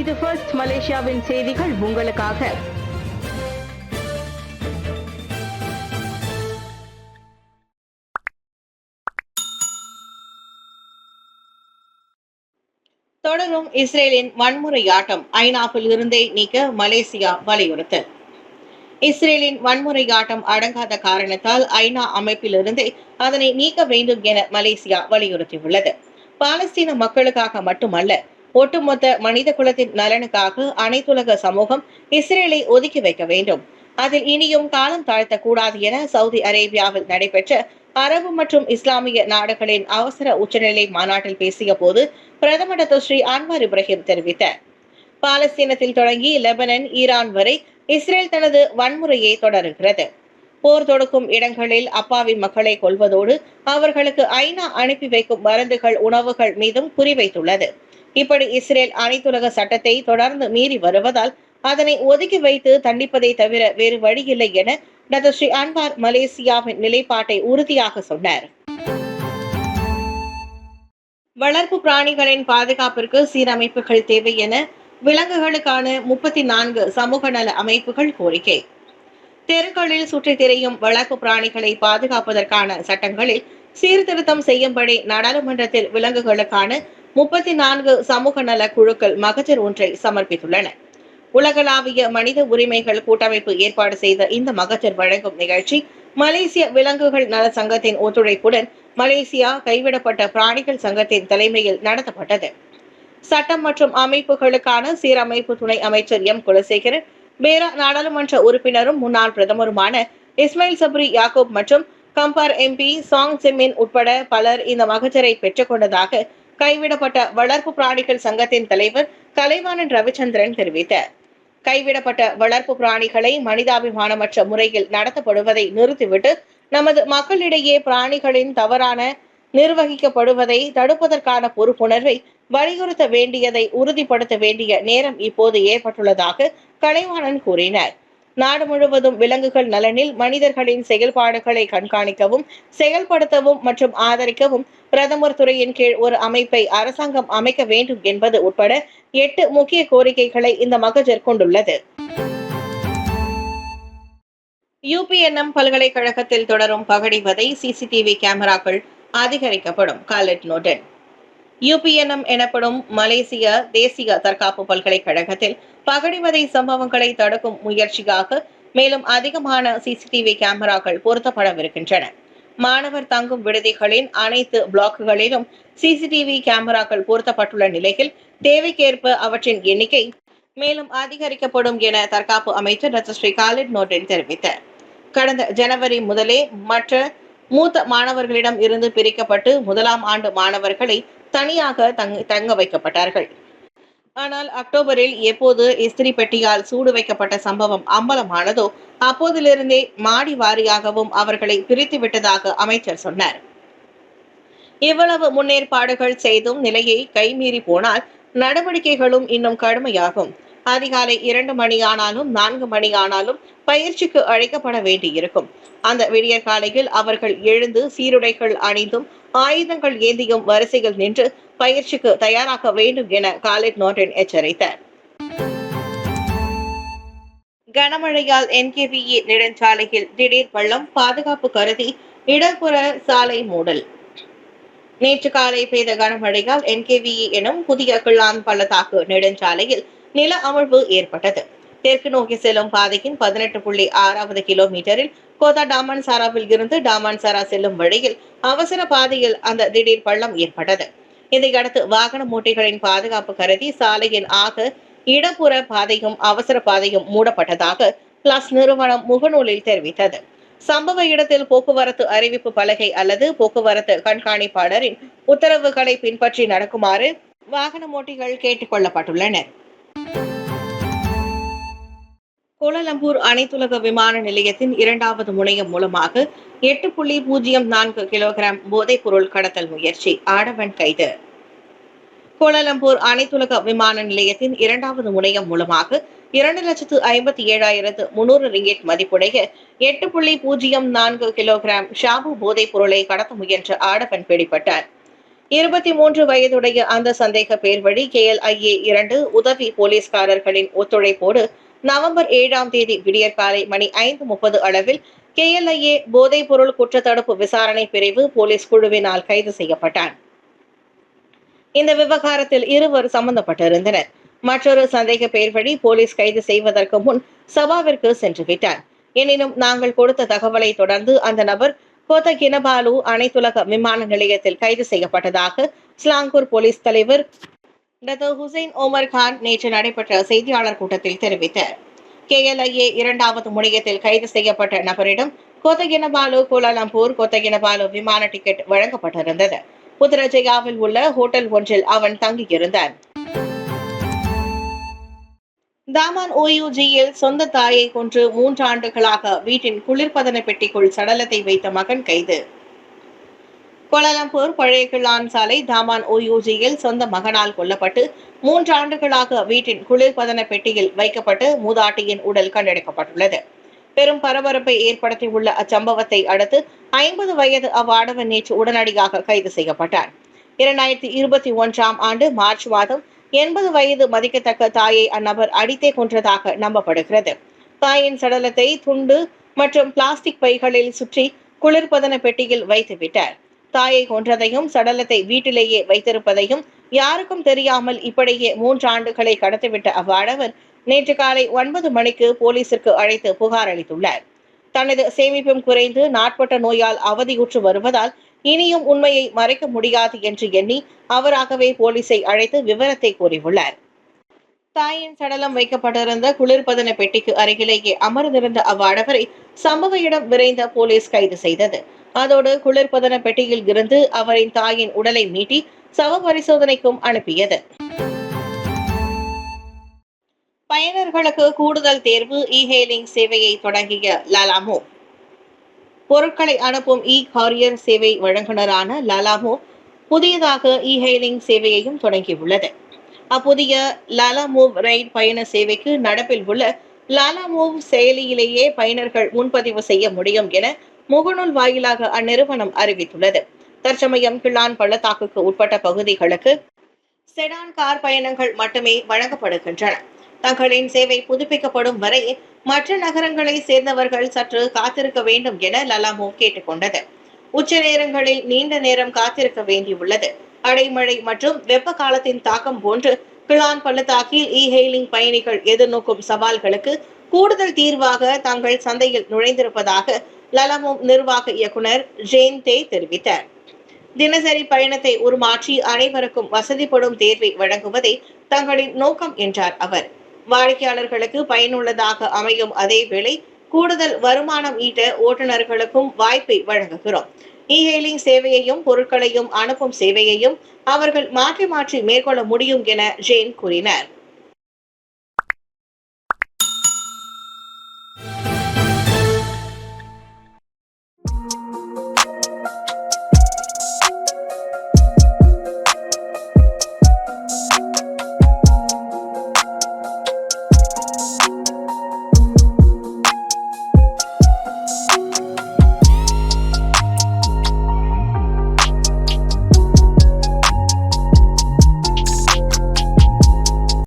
இது ஃபர்ஸ்ட் மலேசியாவின் செய்திகள் உங்களுக்காக. தொடரும் இஸ்ரேலின் வன்முறையாட்டம், ஐநாவில் இருந்தே நீக்க மலேசியா வலியுறுத்தல். இஸ்ரேலின் வன்முறையாட்டம் அடங்காத காரணத்தால் ஐநா அமைப்பிலிருந்தே அதனை நீக்க வேண்டும் என மலேசியா வலியுறுத்தியுள்ளது. பாலஸ்தீன மக்களுக்காக மட்டுமல்ல, ஒட்டுமொத்த மனித குலத்தின் நலனுக்காக அனைத்துலக சமூகம் இஸ்ரேலை ஒதுக்கி வைக்க வேண்டும். அதில் இனியும் காலம் தாழ்த்தக்கூடாது என சவுதி அரேபியாவில் நடைபெற்ற அரபு மற்றும் இஸ்லாமிய நாடுகளின் அவசர உச்சநிலை மாநாட்டில் பேசிய போது பிரதமர் டாக்டர் ஸ்ரீ அன்வார் இப்ராஹிம் தெரிவித்தார். பாலஸ்தீனத்தில் தொடங்கி லெபனன், ஈரான் வரை இஸ்ரேல் தனது வன்முறையை தொடருகிறது. போர் தொடுக்கும் இடங்களில் அப்பாவி மக்களை கொல்வதோடு அவர்களுக்கு ஐநா அனுப்பி வைக்கும் மருந்துகள், உணவுகள் மீதும் குறிவைத்துள்ளது. இப்படி இஸ்ரேல் அனைத்துலக சட்டத்தை தொடர்ந்து மீறி வருவதால் அதனை ஒதுக்கி வைத்து தண்டிப்பதை தவிர வேறு வழியில்லை என டாக்டர் ஸ்ரீ அன்வார் மலேசியாவின் நிலைப்பாட்டை உறுதியாக சொன்னார். வளர்ப்பு பிராணிகளின் பாதுகாப்பிற்கு சீரமைப்புகள் தேவை என விலங்குகளுக்கான 34 சமூக நல அமைப்புகள் கோரிக்கை. தெருக்களில் சுற்றித் திரியும் வளர்ப்பு பிராணிகளை பாதுகாப்பதற்கான சட்டங்களில் சீர்திருத்தம் செய்யும்படி நாடாளுமன்றத்தில் விலங்குகளுக்கான 34 சமூக நல குழுக்கள் மகஜர் ஒன்றை சமர்ப்பித்துள்ளன. உலகளாவிய மனித உரிமைகள் கூட்டமைப்பு ஏற்பாடு செய்த இந்த மகஜர் வழங்கும் நிகழ்ச்சி மலேசிய விலங்குகள் நல சங்கத்தின் ஒத்துழைப்புடன் மலேசியா கைவிடப்பட்ட பிராணிகள் சங்கத்தின் தலைமையில் நடத்தப்பட்டது. சட்டம் மற்றும் அமைப்புகளுக்கான சீரமைப்பு துணை அமைச்சர் எம் குலசேகரன், பேரா நாடாளுமன்ற உறுப்பினரும் முன்னாள் பிரதமருமான இஸ்மாயில் சப்ரி யாக்கூப் மற்றும் கம்பார் எம்பி சாங் செமின் உட்பட பலர் இந்த மகஜரை பெற்றுக் கொண்டதாக கைவிடப்பட்ட வளர்ப்பு பிராணிகள் சங்கத்தின் தலைவர் கலைவாணன் ரவிச்சந்திரன் தெரிவித்தார். கைவிடப்பட்ட வளர்ப்பு பிராணிகளை மனிதாபிமானமற்ற முறையில் நடத்தப்படுவதை நிறுத்திவிட்டு நமது மக்களிடையே பிராணிகளின் தவறான நிர்வகிக்கப்படுவதை தடுப்பதற்கான பொறுப்புணர்வை வலியுறுத்த வேண்டியதை உறுதிப்படுத்த வேண்டிய நேரம் இப்போது ஏற்பட்டுள்ளதாக கலைவாணன் கூறினார். நாடு முழுவதும் விலங்குகள் நலனில் மனிதர்களின் செயல்பாடுகளை கண்காணிக்கவும், செயல்படுத்தவும் மற்றும் ஆதரிக்கவும் பிரதமர் துறையின் கீழ் ஒரு அமைப்பை அரசாங்கம் அமைக்க வேண்டும் என்பது உட்பட 8 முக்கிய கோரிக்கைகளை இந்த மகஜர் கொண்டுள்ளது. UPNM பல்கலைக்கழகத்தில் தொடரும் பகடிவதை, சிசிடிவி கேமராக்கள் அதிகரிக்கப்படும். காலட் நோடன். UPNM எனப்படும் மலேசிய தேசிய தற்காப்பு பல்கலைக்கழகத்தில் பகடிவதை சம்பவங்களை தடுக்கும் முயற்சியாக மேலும் அதிகமான சிசிடிவி கேமராக்கள் பொருத்தப்படவிருக்கின்றன. மாணவர் தங்கும் விடுதிகளின் அனைத்து பிளாக்குகளிலும் சிசிடிவி கேமராக்கள் பொருத்தப்பட்டுள்ள நிலையில் தேவைக்கேற்ப அவற்றின் எண்ணிக்கை மேலும் அதிகரிக்கப்படும் என தற்காப்பு அமைச்சர் டாக்டர் ஸ்ரீ காலிட் நோர்டின் தெரிவித்தார். கடந்த ஜனவரி முதலே மற்ற மூத்த மாணவர்களிடம் இருந்து பிரிக்கப்பட்டு 1ஆம் ஆண்டு மாணவர்களை தனியாக தங்க வைக்கப்பட்டார்கள். ஆனால் அக்டோபரில் எப்போது இஸ்திரி பெட்டியால் சூடு வைக்கப்பட்ட சம்பவம் அம்பலமானதோ அப்போதிலிருந்தே மாடி வாரியாகவும் அவர்களை பிரித்து விட்டதாக அமைச்சர் சொன்னார். இவ்வளவு முன்னேற்பாடுகள் செய்தும் நிலையை கைமீறி போனால் நடவடிக்கைகளும் இன்னும் கடுமையாகும். அதிகாலை 2 மணி ஆனாலும் 4 மணி ஆனாலும் பயிற்சிக்கு அழைக்கப்பட வேண்டியிருக்கும். அந்த விடியற் காலையில் அவர்கள் எழுந்து சீருடைகள் அணிந்தும் ஆயுதங்கள் ஏந்தியும் வரிசையில் நின்று பயிற்சிக்கு தயாராக வேண்டும் என காலிட் நோர்டன் எச்சரித்தார். கனமழையால் NKVE நெடுஞ்சாலையில் திடீர் பள்ளம், பாதுகாப்பு கருதி இடப்புற சாலை மூடல். நேற்று காலை பெய்த கனமழையால் NKVE எனும் புதிய கிள்ளான் பள்ளத்தாக்கு நெடுஞ்சாலையில் நில அமிழ்வு ஏற்பட்டது. தெற்கு நோக்கி செல்லும் பாதையின் 18.6வது கிலோமீட்டரில் கோதா டாமன்சாராவில் இருந்து டாமன்சாரா செல்லும் வழியில் அவசர பாதையில் அந்த திடீர் பள்ளம் ஏற்பட்டது. இதையடுத்து வாகன ஓட்டிகளின் பாதுகாப்பு கருதி சாலையின் இடப்புற பாதையும் அவசர பாதையும் மூடப்பட்டதாக பிளஸ் நிறுவனம் முகநூலில் தெரிவித்தது. சம்பவ இடத்தில் போக்குவரத்து அறிவிப்பு பலகை அல்லது போக்குவரத்து கண்காணிப்பாளரின் உத்தரவுகளை பின்பற்றி நடக்குமாறு வாகன ஓட்டிகள் கேட்டுக் கொள்ளப்பட்டுள்ளனர். கோலாலம்பூர் அனைத்துலக விமான நிலையத்தின் 2வது முனையம் மூலமாக 8.04 கிலோகிராம் போதைப் பொருள் கடத்தல் முயற்சி, ஆடவன் கைது. கோலாலம்பூர் அனைத்துலக விமான நிலையத்தின் 2வது முனையம் மூலமாக 2,57,300 ரிங்கெட் மதிப்புடைய 8.04 கிலோகிராம் ஷாபு போதைப் பொருளை கடத்த முயன்ற ஆடவன் பிடிபட்டார். 23 வயதுடைய அந்த சந்தேக பேர் வழி KLIA 2 உதவி போலீஸ்காரர்களின் ஒத்துழைப்போடு நவம்பர் 7ஆம் தேதி விடியற்காலை மணி 5:30 அளவில் KLIA போதைப்பொருள் குற்றத்தடுப்பு விசாரணை பிரிவு போலீஸ் குழுவினால் கைது செய்யப்பட்டார். இந்த விவகாரத்தில் இருவர் சம்பந்தப்பட்டிருந்தனர். மற்றொரு சந்தேக பேர் வழி போலீஸ் கைது செய்வதற்கு முன் சபாவிற்கு சென்று விட்டார். எனினும் நாங்கள் கொடுத்த தகவலை தொடர்ந்து அந்த நபர் கோத்தகினபாலு அனைத்துலக விமான நிலையத்தில் கைது செய்யப்பட்டதாக ஸ்லாங்கூர் போலீஸ் தலைவர் டாக்டர் ஹுசைன் ஓமர் கான் நேற்று நடைபெற்ற செய்தியாளர் கூட்டத்தில் தெரிவித்தார். KLIA 2வது முனையத்தில் கைது செய்யப்பட்ட நபரிடம் கோத்தகினபாலு கோலாலம்பூர் கோத்தகினபாலு விமான டிக்கெட் வழங்கப்பட்டிருந்தது. புத்ரஜயாவில் உள்ள ஹோட்டல் ஒன்றில் அவன் தங்கியிருந்தான். தாமான் OUGயில் சொந்த தாயை கொன்று 3 ஆண்டுகளாக வீட்டின் குளிர்பதன பெட்டிக்குள் சடலத்தை வைத்த மகன் கைது. கோலாலம்பூர் பழைய கிளான் சாலை தாமான் OUGயில் சொந்த மகனால் கொல்லப்பட்டு 3 ஆண்டுகளாக வீட்டின் குளிர்பதன பெட்டியில் வைக்கப்பட்டு மூதாட்டியின் உடல் கண்டெடுக்கப்பட்டுள்ளது. பெரும் பரபரப்பை ஏற்படுத்தியுள்ள அச்சம்பவத்தை அடுத்து 50 வயது அவ்வாடவன் நேற்று உடனடியாக கைது செய்யப்பட்டார். 2021ஆம் ஆண்டு மார்ச் மாதம் 80 வயது மதிக்கத்தக்க தாயை அந்நபர் அடித்தே கொன்றதாக நம்பப்படுகிறது. தாயின் சடலத்தை துண்டு மற்றும் பிளாஸ்டிக் பைகளில் சுற்றி குளிர்பதன பெட்டியில் வைத்துவிட்டார். தாயை கொன்றதையும் சடலத்தை வீட்டிலேயே வைத்திருப்பதையும் யாருக்கும் தெரியாமல் இப்படியே 3 ஆண்டுகளை கடத்திவிட்ட அவ்வாடவர் நேற்று காலை 9 மணிக்கு போலீசிற்கு அழைத்து புகார் அளித்துள்ளார். தனது சேமிப்பும் குறைந்து நாட்பட்ட நோயால் அவதியுற்று வருவதால் இனியும் உண்மையை மறைக்க முடியாது என்று எண்ணி அவராகவே போலீசை அழைத்து விவரத்தை கூறியுள்ளார். தாயின் சடலம் வைக்கப்பட்டிருந்த குளிர்பதன பெட்டிக்கு அருகிலேயே அமர்ந்திருந்த அவ்வாடவரை சம்பவ இடம் விரைந்த போலீஸ் கைது செய்தது. அதோடு குளிர்பதன பெட்டியில் இருந்து அவரின் தாயின் உடலை மீட்டி சவ பரிசோதனைக்கும் அனுப்பியது. பயனர்களுக்கு கூடுதல் தேர்வு இ-ஹெயிலிங் சேவையை தொடங்கிய லாலாமோ. பொருட்களை அனுப்பும் காரியர் சேவை வழங்குனரான லாலாமோ புதியதாக இ-ஹெயிலிங் சேவையையும் தொடங்கியுள்ளது. அப்புதிய லாலாமூவ் ரைட் பயண சேவைக்கு நடப்பில் உள்ள லாலாமூவ் செயலியிலேயே பயனர்கள் முன்பதிவு செய்ய முடியும் என முகநூல் வாயிலாக அந்நிறுவனம் அறிவித்துள்ளது. தற்சமயம் கிளான் பள்ளத்தாக்குக்கு உட்பட்ட பகுதிகளுக்கு செடான் கார் பயணங்கள் மட்டுமே வழங்கப்படுகின்றன. தங்களின் சேவை புதுப்பிக்கப்படும் வரை மற்ற நகரங்களை சேர்ந்தவர்கள் சற்று காத்திருக்க வேண்டும் என லாலாமோ கேட்டுக்கொண்டது. உச்ச நேரங்களில் நீண்ட நேரம் காத்திருக்க வேண்டியுள்ளது. அடைமழை மற்றும் வெப்ப காலத்தின் தாக்கம் போன்று கிளான் பள்ளத்தாக்கில் இ-ஹெயிலிங் பயணிகள் எதிர்நோக்கும் சவால்களுக்கு கூடுதல் தீர்வாக தங்கள் சந்தையில் நுழைந்திருப்பதாக லாலாமோ நிர்வாக இயக்குனர் ஜேன் தே தெரிவித்தார். தினசரி பயணத்தை உருமாற்றி அனைவருக்கும் வசதிப்படும் தேர்வை வழங்குவதே தங்களின் நோக்கம் என்றார் அவர். வாடிக்கையாளர்களுக்கு பயனுள்ளதாக அமையும் அதேவேளை கூடுதல் வருமானம் ஈட்ட ஓட்டுநர்களுக்கும் வாய்ப்பை வழங்குகிறோம். இ-ஹெயிலிங் சேவையையும் பொருட்களையும் அனுப்பும் சேவையையும் அவர்கள் மாற்றி மாற்றி மேற்கொள்ள முடியும் என ஜேன் கூறினார்.